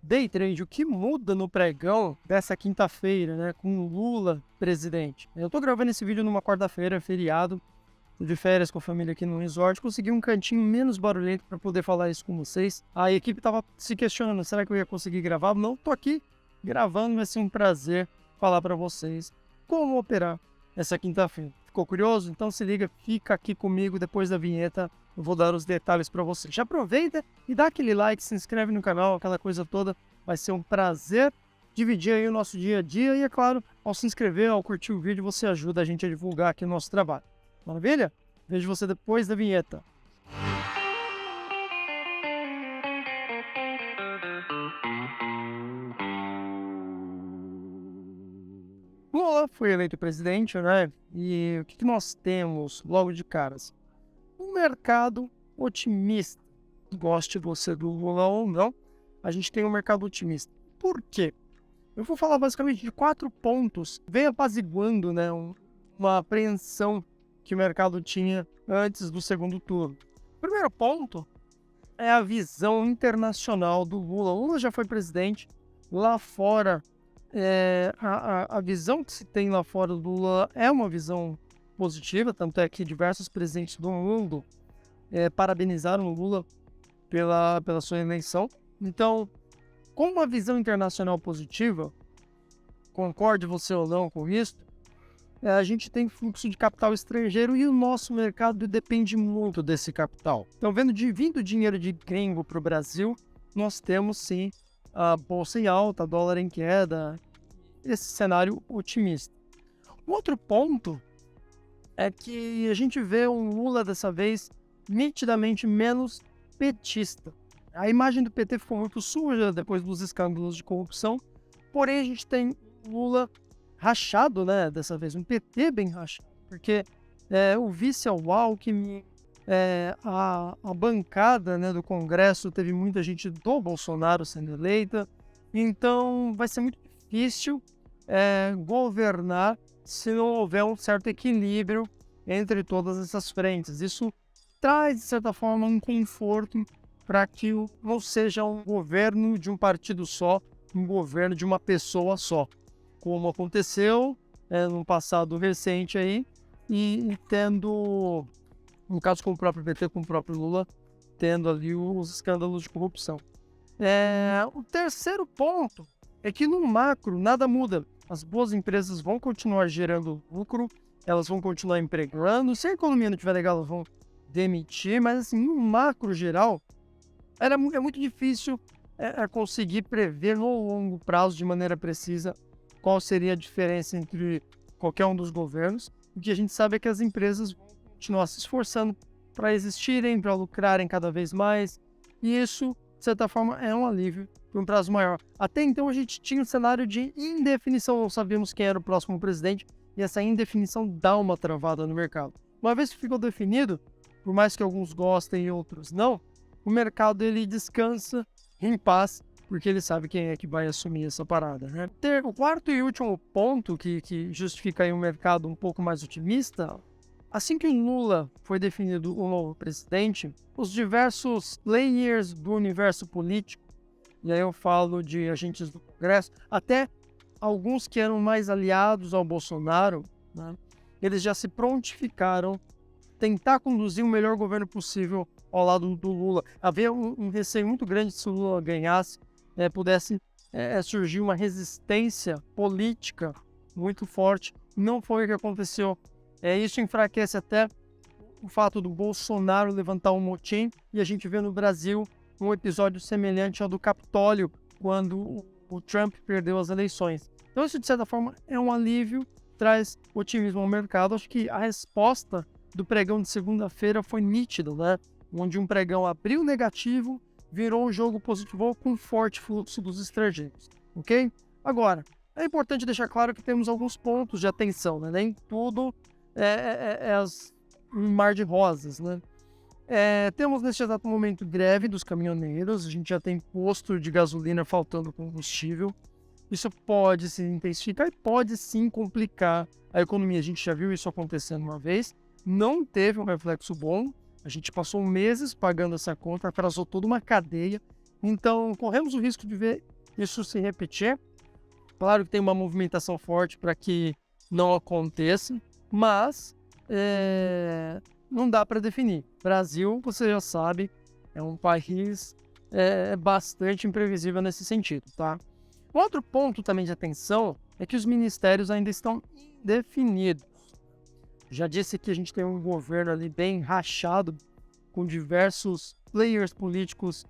Day trade, o que muda no pregão dessa quinta-feira, né, com o Lula presidente? Eu tô gravando esse vídeo numa quarta-feira, feriado, tô de férias com a família aqui no resort, consegui um cantinho menos barulhento para poder falar isso com vocês. A equipe tava se questionando, será que eu ia conseguir gravar? Não, tô aqui gravando, vai ser um prazer falar para vocês como operar essa quinta-feira. Ficou curioso? Então se liga, fica aqui comigo depois da vinheta. Eu vou dar os detalhes para você. Já aproveita e dá aquele like, se inscreve no canal, aquela coisa toda. Vai ser um prazer dividir aí o nosso dia a dia. E é claro, ao se inscrever, ao curtir o vídeo, você ajuda a gente a divulgar aqui o nosso trabalho. Maravilha? Vejo você depois da vinheta. Lula foi eleito presidente, né? E o que nós temos logo de caras? Um mercado otimista. Goste você do Lula ou não, a gente tem um mercado otimista. Por quê? Eu vou falar basicamente de 4 pontos, vem apaziguando, né, uma apreensão que o mercado tinha antes do segundo turno. O primeiro ponto é a visão internacional do Lula. O Lula já foi presidente lá fora. A visão que se tem lá fora do Lula é uma visão positiva, tanto é que diversos presidentes do mundo parabenizaram o Lula pela sua eleição. Então, com uma visão internacional positiva, concorde você ou não com isso, a gente tem fluxo de capital estrangeiro e o nosso mercado depende muito desse capital. Então, vindo dinheiro de gringo para o Brasil, nós temos sim a bolsa em alta, dólar em queda, esse cenário otimista. O outro ponto é que a gente vê um Lula dessa vez nitidamente menos petista. A imagem do PT ficou muito suja depois dos escândalos de corrupção, porém a gente tem Lula rachado, né, dessa vez, um PT bem rachado, porque o vice é o Alckmin, a bancada, né, do Congresso teve muita gente do Bolsonaro sendo eleita, então vai ser muito difícil governar se não houver um certo equilíbrio entre todas essas frentes. Isso traz, de certa forma, um conforto para que não seja um governo de um partido só, um governo de uma pessoa só, como aconteceu no passado recente aí, e tendo, no caso com o próprio PT, com o próprio Lula, tendo ali os escândalos de corrupção. O terceiro ponto é que no macro nada muda. As boas empresas vão continuar gerando lucro, elas vão continuar empregando. Se a economia não estiver legal, elas vão demitir, mas assim, no macro geral, é muito difícil conseguir prever no longo prazo, de maneira precisa, qual seria a diferença entre qualquer um dos governos. O que a gente sabe é que as empresas vão continuar se esforçando para existirem, para lucrarem cada vez mais, e isso, de certa forma, é um alívio por um prazo maior. Até então a gente tinha um cenário de indefinição, não sabíamos quem era o próximo presidente, e essa indefinição dá uma travada no mercado. Uma vez que ficou definido, por mais que alguns gostem e outros não, o mercado ele descansa em paz, porque ele sabe quem é que vai assumir essa parada, né? O quarto e último ponto que justifica aí um mercado um pouco mais otimista: assim que o Lula foi definido o novo presidente, os diversos players do universo político, e aí eu falo de agentes do Congresso, até alguns que eram mais aliados ao Bolsonaro, né, eles já se prontificaram tentar conduzir o melhor governo possível ao lado do Lula. Havia um receio muito grande se o Lula ganhasse, pudesse surgir uma resistência política muito forte. Não foi o que aconteceu. Isso enfraquece até o fato do Bolsonaro levantar um motim, e a gente vê no Brasil um episódio semelhante ao do Capitólio, quando o Trump perdeu as eleições. Então isso, de certa forma, é um alívio, traz otimismo ao mercado. Acho que a resposta do pregão de segunda-feira foi nítida, né? Onde um pregão abriu negativo, virou um jogo positivo com forte fluxo dos estrangeiros, ok? Agora, é importante deixar claro que temos alguns pontos de atenção, né? Nem tudo um mar de rosas, né? Temos neste exato momento greve dos caminhoneiros, a gente já tem posto de gasolina faltando combustível. Isso pode se intensificar e pode sim complicar a economia. A gente já viu isso acontecendo uma vez, não teve um reflexo bom, a gente passou meses pagando essa conta, atrasou toda uma cadeia, então corremos o risco de ver isso se repetir. Claro que tem uma movimentação forte para que não aconteça, mas não dá para definir. Brasil, você já sabe, é um país bastante imprevisível nesse sentido, tá? Outro ponto também de atenção é que os ministérios ainda estão indefinidos. Já disse que a gente tem um governo ali bem rachado, com diversos players políticos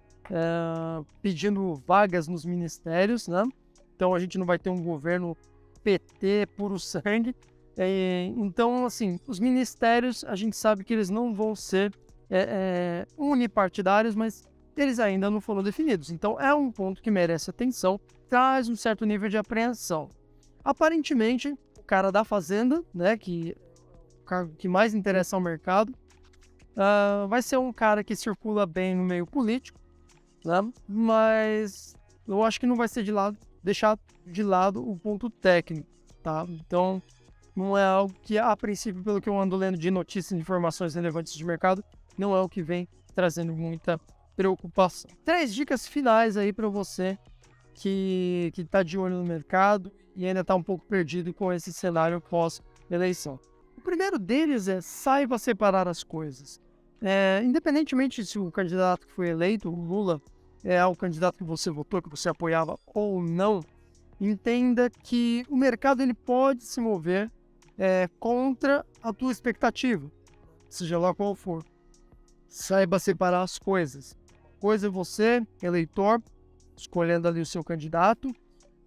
pedindo vagas nos ministérios, né? Então a gente não vai ter um governo PT puro sangue. Então, assim, os ministérios, a gente sabe que eles não vão ser unipartidários, mas eles ainda não foram definidos. Então é um ponto que merece atenção, traz um certo nível de apreensão. Aparentemente, o cara da Fazenda, né, que o cargo que mais interessa ao mercado, vai ser um cara que circula bem no meio político, né? Mas eu acho que não vai ser deixar de lado o ponto técnico, tá? Então, não é algo que, a princípio, pelo que eu ando lendo de notícias e informações relevantes de mercado, não é o que vem trazendo muita preocupação. 3 dicas finais aí para você que está de olho no mercado e ainda está um pouco perdido com esse cenário pós-eleição. O primeiro deles é saiba separar as coisas. Independentemente se o candidato que foi eleito, o Lula, é o candidato que você votou, que você apoiava ou não, entenda que o mercado ele pode se mover contra a tua expectativa, seja lá qual for. Saiba separar as coisas. Coisa é você, eleitor, escolhendo ali o seu candidato.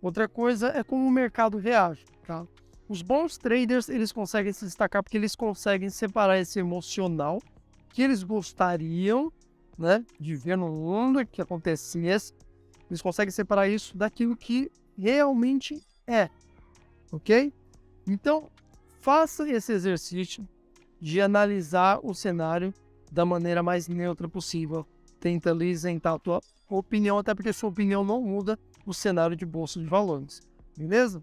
Outra coisa é como o mercado reage, tá? Os bons traders, eles conseguem se destacar porque eles conseguem separar esse emocional que eles gostariam, né, de ver no mundo que acontecesse. Eles conseguem separar isso daquilo que realmente é, ok? Então, faça esse exercício de analisar o cenário da maneira mais neutra possível. Tenta ali isentar a tua opinião, até porque sua opinião não muda o cenário de bolsa de valores, beleza?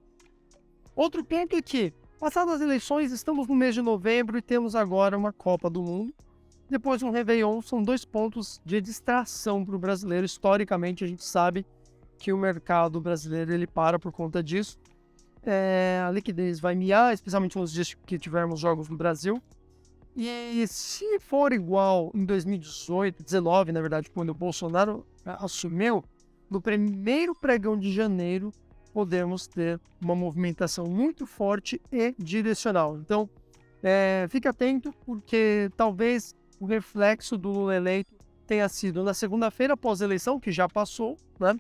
Outro ponto é que, passadas as eleições, estamos no mês de novembro e temos agora uma Copa do Mundo. Depois um Réveillon, são 2 pontos de distração para o brasileiro. Historicamente, a gente sabe que o mercado brasileiro ele para por conta disso. A liquidez vai miar, especialmente nos dias que tivermos jogos no Brasil. E se for igual em 2018, 2019, na verdade, quando o Bolsonaro assumiu, no primeiro pregão de janeiro, podemos ter uma movimentação muito forte e direcional. Então, fique atento, porque talvez o reflexo do Lula eleito tenha sido na segunda-feira após a eleição, que já passou, né?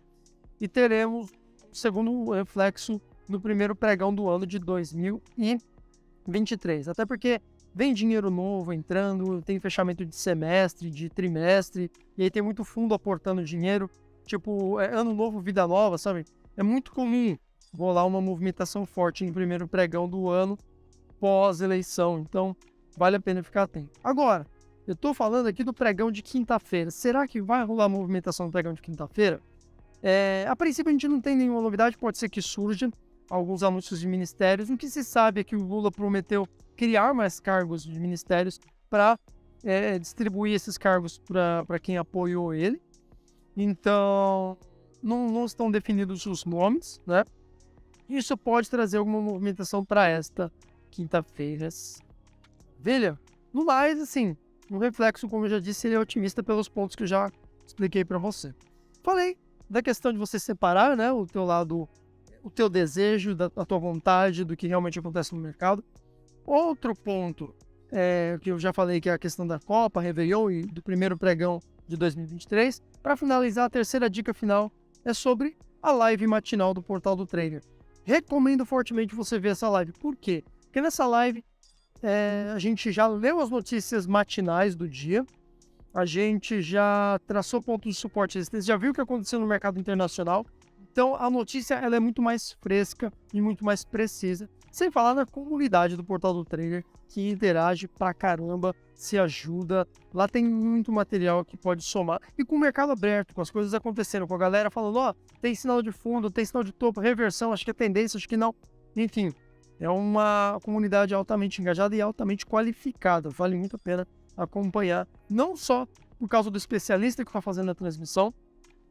E teremos o segundo reflexo no primeiro pregão do ano de 2023. Até porque vem dinheiro novo entrando, tem fechamento de semestre, de trimestre, e aí tem muito fundo aportando dinheiro, tipo, ano novo, vida nova, sabe? É muito comum rolar uma movimentação forte no primeiro pregão do ano pós-eleição, então vale a pena ficar atento. Agora, eu tô falando aqui do pregão de quinta-feira. Será que vai rolar movimentação no pregão de quinta-feira? A princípio a gente não tem nenhuma novidade, pode ser que surja alguns anúncios de ministérios. O que se sabe é que o Lula prometeu criar mais cargos de ministérios para distribuir esses cargos para quem apoiou ele. Então, não estão definidos os nomes, né? Isso pode trazer alguma movimentação para esta quinta-feira. Maravilha? No mais, assim, um reflexo, como eu já disse, ele é otimista pelos pontos que eu já expliquei para você. Falei da questão de você separar, né, o teu lado, o teu desejo, a tua vontade, do que realmente acontece no mercado. Outro ponto que eu já falei, que é a questão da Copa, Réveillon e do primeiro pregão de 2023. Para finalizar, a terceira dica final é sobre a live matinal do Portal do Trader. Recomendo fortemente você ver essa live. Por quê? Porque nessa live a gente já leu as notícias matinais do dia, a gente já traçou pontos de suporte e resistência, já viu o que aconteceu no mercado internacional. Então a notícia ela é muito mais fresca e muito mais precisa. Sem falar na comunidade do Portal do Trader, que interage pra caramba, se ajuda. Lá tem muito material que pode somar. E com o mercado aberto, com as coisas acontecendo, com a galera falando, tem sinal de fundo, tem sinal de topo, reversão, acho que é tendência, acho que não. Enfim, é uma comunidade altamente engajada e altamente qualificada. Vale muito a pena acompanhar, não só por causa do especialista que está fazendo a transmissão,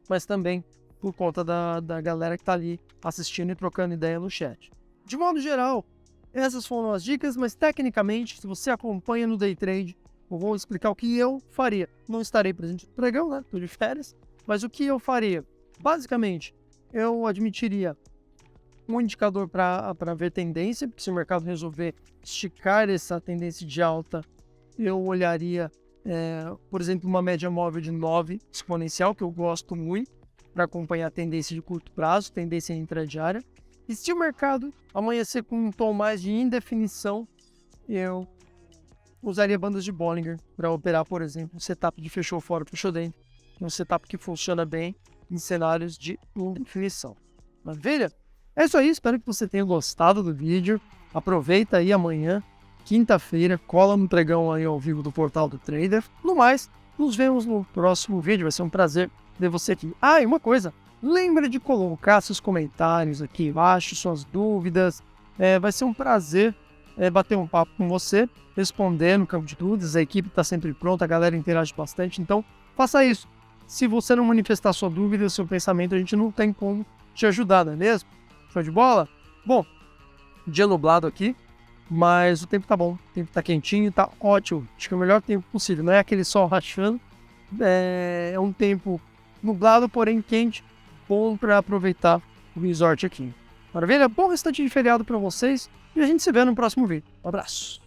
mas também por conta da galera que tá ali assistindo e trocando ideia no chat. De modo geral, essas foram as dicas, mas tecnicamente, se você acompanha no Day Trade, eu vou explicar o que eu faria. Não estarei presente no pregão, né? Tô de férias, mas o que eu faria? Basicamente, eu admitiria um indicador para ver tendência, porque se o mercado resolver esticar essa tendência de alta, eu olharia, por exemplo, uma média móvel de 9 exponencial, que eu gosto muito, para acompanhar a tendência de curto prazo, tendência intradiária. E se o mercado amanhecer com um tom mais de indefinição, eu usaria bandas de Bollinger para operar, por exemplo, um setup de fechou fora, fechou dentro. Um setup que funciona bem em cenários de indefinição. Maravilha? É isso aí, espero que você tenha gostado do vídeo. Aproveita aí amanhã, quinta-feira, cola no pregão aí ao vivo do Portal do Trader. No mais, nos vemos no próximo vídeo, vai ser um prazer ver você aqui. Ah, e uma coisa, lembra de colocar seus comentários aqui embaixo, suas dúvidas. Vai ser um prazer bater um papo com você, responder no campo de dúvidas. A equipe está sempre pronta, a galera interage bastante, então faça isso. Se você não manifestar sua dúvida, seu pensamento, a gente não tem como te ajudar, não é mesmo? Show de bola? Bom, dia nublado aqui, mas o tempo tá bom, o tempo tá quentinho, tá ótimo. Acho que é o melhor tempo possível, não é aquele sol rachando, é um tempo nublado, porém quente, bom para aproveitar o resort aqui. Maravilha? Bom restante de feriado para vocês e a gente se vê no próximo vídeo. Um abraço!